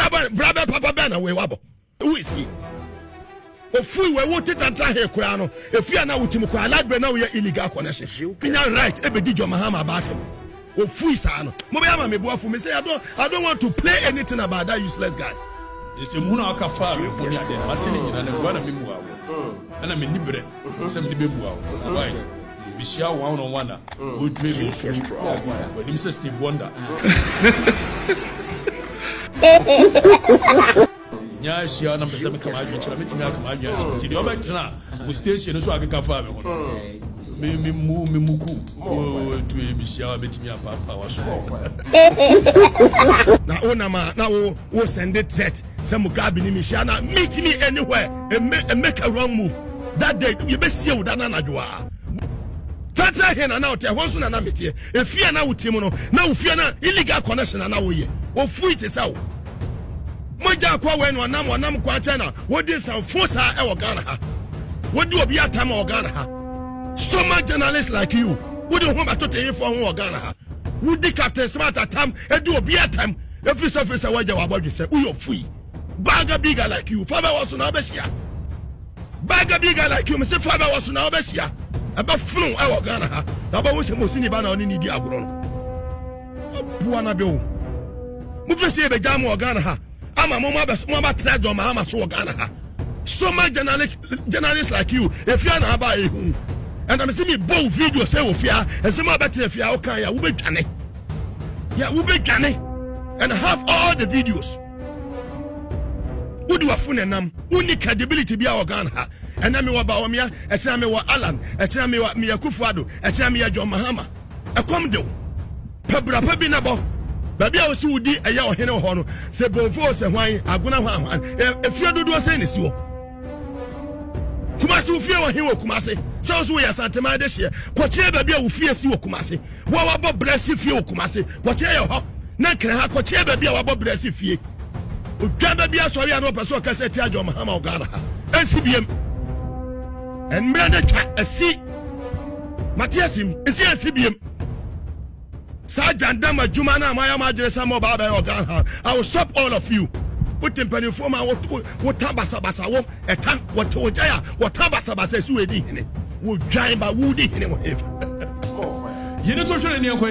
braba papa bana we wabo who is he ofu we wo titanta he kura no efia na wutim kwa ladbre na we illegal connection pinya right ebedi jo mahama about him ofu isa no mo be ama me boafu me say I don't want to play anything about that useless guy. Ese muna akafa we ko ya de matini nyina na gwa na me muawo ana me nibre sem ti be muawo why bishia one on one o dwe me when him say Steve Wonder nya shia na pesa me kama adwenchira metimi akama adwenchira ti de obetena wo station so ageka fa me ho me muku to bishia metimi apapa wa so na onama na wo send it threat some Mugabe ni mishia na meet me anywhere and make a wrong move that day you be see wo dana na dwa tata he na na ote ho so na na metie efia na wutim no na ufia na illegal connection na wo ye ofu it is how moja kwa we no nam kwa China wodi some force e wo Ghana ha wodi obi atama wo Ghana ha so much journalists like you wodi ho ba to tey for ho wo Ghana ha wodi Captain Smart atam e di obi atam every surface waja wa bodwe say we free baga bigger like you faba was na obeshia baga bigger like you me say faba was na obeshia aba funu e wo Ghana ha na ba wo se mo sini ba na oni ni di agoro no bua na be o mo fese be jam wo Ghana ha ama mama try do mama so Ghana ha so much journalists like you if you are na ba ehu and I'm see me bow video say wo fia and say ma better fia wo kan ya wo be dwane and have all the videos wodi wa fune nam uni credibility bia wo Ghana ha and na me wa ba wo mia e say me wa Alan e say me wa Yakufuado e say me ya John Mahama e kom de pabra pa bi na bo baby I was wudi eya ohene ho no se bonfo se hwan aguna hwan efia dodo se ne si wo Kumasi ufie wa hin wo Kumasi so so ya santema de hye kwache baby a ufie si wo Kumasi wo wa bo bresi fie wo Kumasi kwache ye ho na kre ha kwache baby a wa bo bresi fie odwa baby asori an opeso kaseti ajo Mahama Ghana ha nsibiem en mrade ka asi Matiasim esi nsibiem Sergeant Dama Jumana Maya Majresa Mobile Ghana. I will stop all of you. Put in Penifoma, what Tabasabasa, eta, what Tojaya, what Tabasabasa, Suedi, would giant by Woody in whatever. You don't show any of